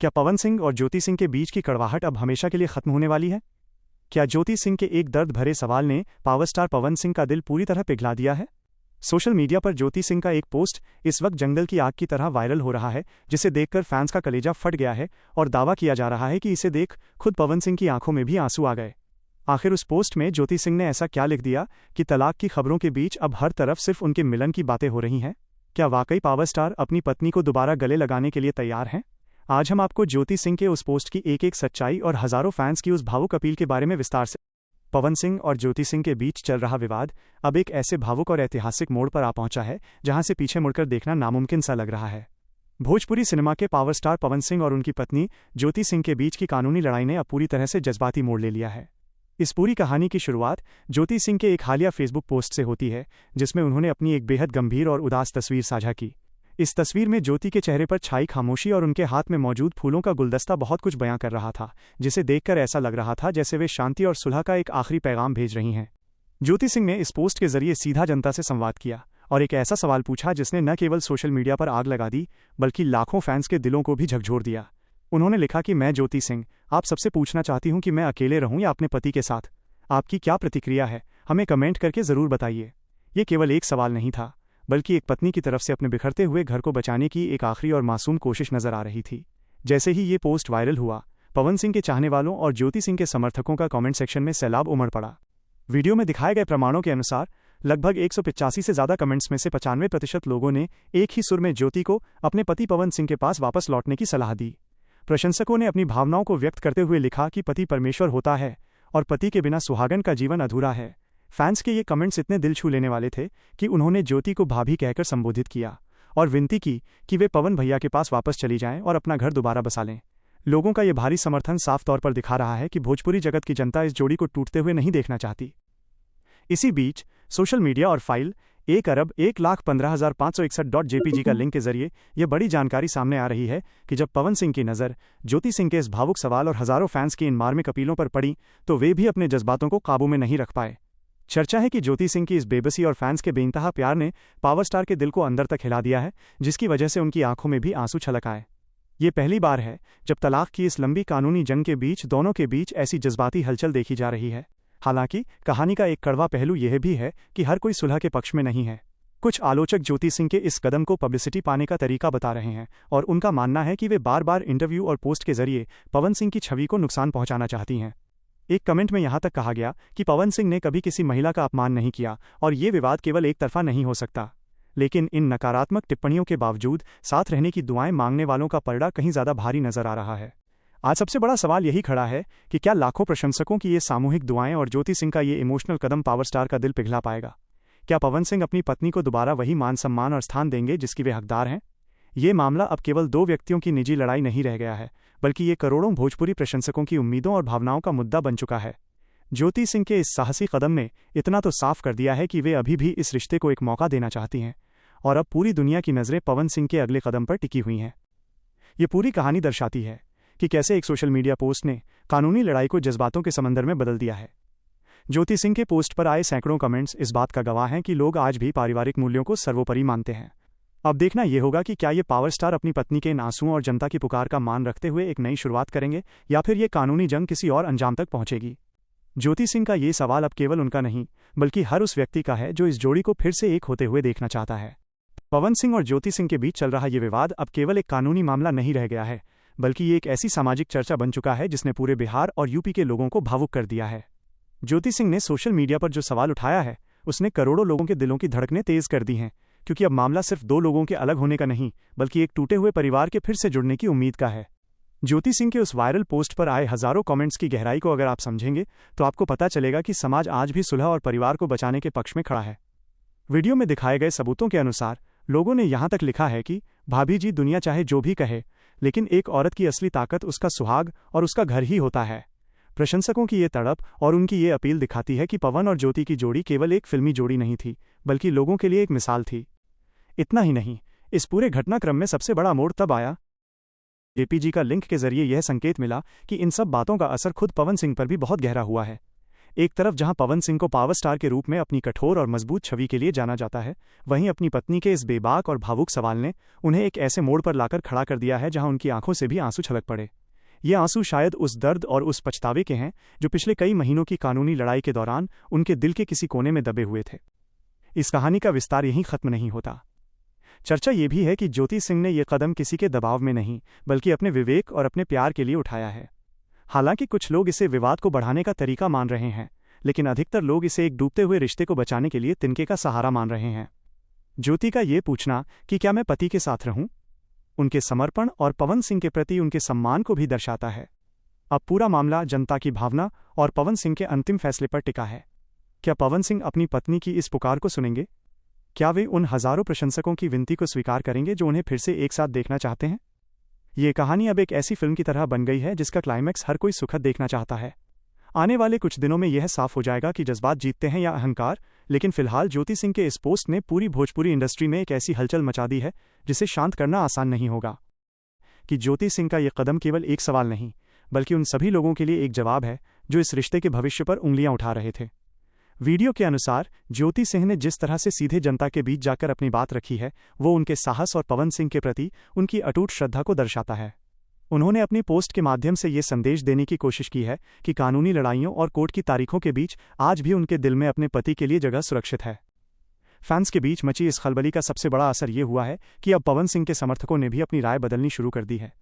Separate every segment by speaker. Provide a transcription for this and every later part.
Speaker 1: क्या पवन सिंह और ज्योति सिंह के बीच की कड़वाहट अब हमेशा के लिए खत्म होने वाली है? क्या ज्योति सिंह के एक दर्द भरे सवाल ने पावर स्टार पवन सिंह का दिल पूरी तरह पिघला दिया है? सोशल मीडिया पर ज्योति सिंह का एक पोस्ट इस वक्त जंगल की आग की तरह वायरल हो रहा है, जिसे देखकर फैंस का कलेजा फट गया है और दावा किया जा रहा है कि इसे देख खुद पवन सिंह की आंखों में भी आंसू आ गए। आखिर उस पोस्ट में ज्योति सिंह ने ऐसा क्या लिख दिया कि तलाक की खबरों के बीच अब हर तरफ सिर्फ उनके मिलन की बातें हो रही हैं? क्या वाकई पावर स्टार अपनी पत्नी को दोबारा गले लगाने के लिए तैयार हैं? आज हम आपको ज्योति सिंह के उस पोस्ट की एक एक सच्चाई और हजारों फैंस की उस भावुक अपील के बारे में विस्तार से। पवन सिंह और ज्योति सिंह के बीच चल रहा विवाद अब एक ऐसे भावुक और ऐतिहासिक मोड़ पर आ पहुंचा है जहां से पीछे मुड़कर देखना नामुमकिन सा लग रहा है। भोजपुरी सिनेमा के पावर स्टार पवन सिंह और उनकी पत्नी ज्योति सिंह के बीच की कानूनी लड़ाई ने अब पूरी तरह से जज्बाती मोड़ ले लिया है। इस पूरी कहानी की शुरुआत ज्योति सिंह के एक हालिया फेसबुक पोस्ट से होती है, जिसमें उन्होंने अपनी एक बेहद गंभीर और उदास तस्वीर साझा की। इस तस्वीर में ज्योति के चेहरे पर छाई खामोशी और उनके हाथ में मौजूद फूलों का गुलदस्ता बहुत कुछ बयां कर रहा था, जिसे देखकर ऐसा लग रहा था जैसे वे शांति और सुलह का एक आखिरी पैगाम भेज रही हैं। ज्योति सिंह ने इस पोस्ट के जरिए सीधा जनता से संवाद किया और एक ऐसा सवाल पूछा जिसने न केवल सोशल मीडिया पर आग लगा दी, बल्कि लाखों फैंस के दिलों को भी झकझोर दिया। उन्होंने लिखा कि मैं ज्योति सिंह आप सबसे पूछना चाहती हूं कि मैं अकेले रहूं या अपने पति के साथ। आपकी क्या प्रतिक्रिया है? हमें कमेंट करके ज़रूर बताइए। ये केवल एक सवाल नहीं था, बल्कि एक पत्नी की तरफ से अपने बिखरते हुए घर को बचाने की एक आखिरी और मासूम कोशिश नजर आ रही थी। जैसे ही ये पोस्ट वायरल हुआ, पवन सिंह के चाहने वालों और ज्योति सिंह के समर्थकों का कमेंट सेक्शन में सैलाब उमड़ पड़ा। वीडियो में दिखाए गए प्रमाणों के अनुसार लगभग 185 से ज़्यादा कमेंट्स में से 95% लोगों ने एक ही सुर में ज्योति को अपने पति पवन सिंह के पास वापस लौटने की सलाह दी। प्रशंसकों ने अपनी भावनाओं को व्यक्त करते हुए लिखा कि पति परमेश्वर होता है और पति के बिना सुहागन का जीवन अधूरा है। फैंस के ये कमेंट्स इतने दिल छू लेने वाले थे कि उन्होंने ज्योति को भाभी कहकर संबोधित किया और विनती की कि वे पवन भैया के पास वापस चली जाएं और अपना घर दोबारा बसा लें। लोगों का ये भारी समर्थन साफ तौर पर दिखा रहा है कि भोजपुरी जगत की जनता इस जोड़ी को टूटते हुए नहीं देखना चाहती। इसी बीच सोशल मीडिया और फाइल 1,01,15,561.jpg का लिंक के जरिए यह बड़ी जानकारी सामने आ रही है कि जब पवन सिंह की नज़र ज्योति सिंह के इस भावुक सवाल और हजारों फैंस की इन मार्मिक अपीलों पर पड़ी, तो वे भी अपने जज्बातों को काबू में नहीं रख पाए। चर्चा है कि ज्योति सिंह की इस बेबसी और फैंस के बेइंतहा प्यार ने पावर स्टार के दिल को अंदर तक हिला दिया है, जिसकी वजह से उनकी आंखों में भी आंसू छलक आए। ये पहली बार है जब तलाक की इस लंबी कानूनी जंग के बीच दोनों के बीच ऐसी जज्बाती हलचल देखी जा रही है। हालांकि कहानी का एक कड़वा पहलू यह भी है कि हर कोई सुलह के पक्ष में नहीं है। कुछ आलोचक ज्योति सिंह के इस कदम को पब्लिसिटी पाने का तरीका बता रहे हैं और उनका मानना है कि वे बार बार इंटरव्यू और पोस्ट के जरिए पवन सिंह की छवि को नुकसान पहुंचाना चाहती हैं। एक कमेंट में यहां तक कहा गया कि पवन सिंह ने कभी किसी महिला का अपमान नहीं किया और ये विवाद केवल एक तरफा नहीं हो सकता। लेकिन इन नकारात्मक टिप्पणियों के बावजूद साथ रहने की दुआएं मांगने वालों का पलड़ा कहीं ज़्यादा भारी नजर आ रहा है। आज सबसे बड़ा सवाल यही खड़ा है कि क्या लाखों प्रशंसकों की ये सामूहिक दुआएं और ज्योति सिंह का ये इमोशनल कदम पावर स्टार का दिल पिघला पाएगा? क्या पवन सिंह अपनी पत्नी को दोबारा वही मान सम्मान और स्थान देंगे जिसकी वे हकदार हैं? ये मामला अब केवल दो व्यक्तियों की निजी लड़ाई नहीं रह गया है, बल्कि ये करोड़ों भोजपुरी प्रशंसकों की उम्मीदों और भावनाओं का मुद्दा बन चुका है। ज्योति सिंह के इस साहसी कदम ने इतना तो साफ कर दिया है कि वे अभी भी इस रिश्ते को एक मौका देना चाहती हैं और अब पूरी दुनिया की नज़रें पवन सिंह के अगले कदम पर टिकी हुई हैं। ये पूरी कहानी दर्शाती है कि कैसे एक सोशल मीडिया पोस्ट ने कानूनी लड़ाई को जज्बातों के समंदर में बदल दिया है। ज्योति सिंह के पोस्ट पर आए सैकड़ों कमेंट्स इस बात का गवाह हैं कि लोग आज भी पारिवारिक मूल्यों को सर्वोपरि मानते हैं। अब देखना यह होगा कि क्या ये पावर स्टार अपनी पत्नी के इन आंसुओं और जनता की पुकार का मान रखते हुए एक नई शुरुआत करेंगे या फिर ये कानूनी जंग किसी और अंजाम तक पहुंचेगी। ज्योति सिंह का ये सवाल अब केवल उनका नहीं, बल्कि हर उस व्यक्ति का है जो इस जोड़ी को फिर से एक होते हुए देखना चाहता है। पवन सिंह और ज्योति सिंह के बीच चल रहा ये विवाद अब केवल एक कानूनी मामला नहीं रह गया है, बल्कि ये एक ऐसी सामाजिक चर्चा बन चुका है जिसने पूरे बिहार और यूपी के लोगों को भावुक कर दिया है। ज्योति सिंह ने सोशल मीडिया पर जो सवाल उठाया है, उसने करोड़ों लोगों के दिलों की धड़कनें तेज कर दी हैं, क्योंकि अब मामला सिर्फ दो लोगों के अलग होने का नहीं, बल्कि एक टूटे हुए परिवार के फिर से जुड़ने की उम्मीद का है। ज्योति सिंह के उस वायरल पोस्ट पर आए हजारों कमेंट्स की गहराई को अगर आप समझेंगे तो आपको पता चलेगा कि समाज आज भी सुलह और परिवार को बचाने के पक्ष में खड़ा है। वीडियो में दिखाए गए सबूतों के अनुसार लोगों ने यहां तक लिखा है कि भाभी जी, दुनिया चाहे जो भी कहे, लेकिन एक औरत की असली ताकत उसका सुहाग और उसका घर ही होता है। प्रशंसकों की ये तड़प और उनकी ये अपील दिखाती है कि पवन और ज्योति की जोड़ी केवल एक फिल्मी जोड़ी नहीं थी, बल्कि लोगों के लिए एक मिसाल थी। इतना ही नहीं, इस पूरे घटनाक्रम में सबसे बड़ा मोड़ तब आया जेपीजी का लिंक के जरिए यह संकेत मिला कि इन सब बातों का असर खुद पवन सिंह पर भी बहुत गहरा हुआ है। एक तरफ जहां पवन सिंह को पावर स्टार के रूप में अपनी कठोर और मजबूत छवि के लिए जाना जाता है, वहीं अपनी पत्नी के इस बेबाक और भावुक सवाल ने उन्हें एक ऐसे मोड़ पर लाकर खड़ा कर दिया है जहां उनकी आंखों से भी आंसू छलक पड़े। ये आंसू शायद उस दर्द और उस पछतावे के हैं जो पिछले कई महीनों की कानूनी लड़ाई के दौरान उनके दिल के किसी कोने में दबे हुए थे। इस कहानी का विस्तार यहीं खत्म नहीं होता। चर्चा ये भी है कि ज्योति सिंह ने यह कदम किसी के दबाव में नहीं, बल्कि अपने विवेक और अपने प्यार के लिए उठाया है। हालांकि कुछ लोग इसे विवाद को बढ़ाने का तरीका मान रहे हैं, लेकिन अधिकतर लोग इसे एक डूबते हुए रिश्ते को बचाने के लिए तिनके का सहारा मान रहे हैं। ज्योति का ये पूछना कि क्या मैं पति के साथ रहूं, उनके समर्पण और पवन सिंह के प्रति उनके सम्मान को भी दर्शाता है। अब पूरा मामला जनता की भावना और पवन सिंह के अंतिम फैसले पर टिका है। क्या पवन सिंह अपनी पत्नी की इस पुकार को सुनेंगे? क्या वे उन हजारों प्रशंसकों की विनती को स्वीकार करेंगे जो उन्हें फिर से एक साथ देखना चाहते हैं? ये कहानी अब एक ऐसी फिल्म की तरह बन गई है जिसका क्लाइमैक्स हर कोई सुखद देखना चाहता है। आने वाले कुछ दिनों में यह साफ हो जाएगा कि जज्बात जीतते हैं या अहंकार, लेकिन फिलहाल ज्योति सिंह के इस पोस्ट ने पूरी भोजपुरी इंडस्ट्री में एक ऐसी हलचल मचा दी है जिसे शांत करना आसान नहीं होगा। कि ज्योति सिंह का यह कदम केवल एक सवाल नहीं, बल्कि उन सभी लोगों के लिए एक जवाब है जो इस रिश्ते के भविष्य पर उंगलियां उठा रहे थे। वीडियो के अनुसार ज्योति सिंह ने जिस तरह से सीधे जनता के बीच जाकर अपनी बात रखी है, वो उनके साहस और पवन सिंह के प्रति उनकी अटूट श्रद्धा को दर्शाता है। उन्होंने अपनी पोस्ट के माध्यम से ये संदेश देने की कोशिश की है कि कानूनी लड़ाइयों और कोर्ट की तारीखों के बीच आज भी उनके दिल में अपने पति के लिए जगह सुरक्षित है। फैंस के बीच मची इस खलबली का सबसे बड़ा असर ये हुआ है कि अब पवन सिंह के समर्थकों ने भी अपनी राय बदलनी शुरू कर दी है।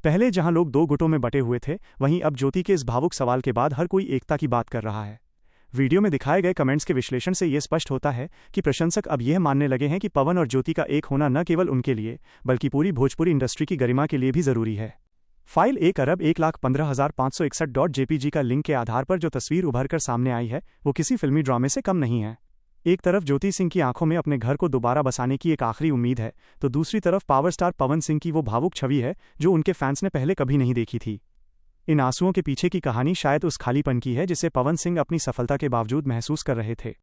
Speaker 1: पहले जहां लोग दो गुटों में बटे हुए थे, वहीं अब ज्योति के इस भावुक सवाल के बाद हर कोई एकता की बात कर रहा है। वीडियो में दिखाए गए कमेंट्स के विश्लेषण से यह स्पष्ट होता है कि प्रशंसक अब यह मानने लगे हैं कि पवन और ज्योति का एक होना न केवल उनके लिए, बल्कि पूरी भोजपुरी इंडस्ट्री की गरिमा के लिए भी जरूरी है। फाइल 1,01,15,561.jpg का लिंक के आधार पर जो तस्वीर उभर कर सामने आई है, वो किसी फिल्मी ड्रामे से कम नहीं है। एक तरफ ज्योति सिंह की आंखों में अपने घर को दोबारा बसाने की एक आखिरी उम्मीद है, तो दूसरी तरफ पावर स्टार पवन सिंह की वो भावुक छवि है जो उनके फैंस ने पहले कभी नहीं देखी थी। इन आंसुओं के पीछे की कहानी शायद उस खालीपन की है जिसे पवन सिंह अपनी सफलता के बावजूद महसूस कर रहे थे।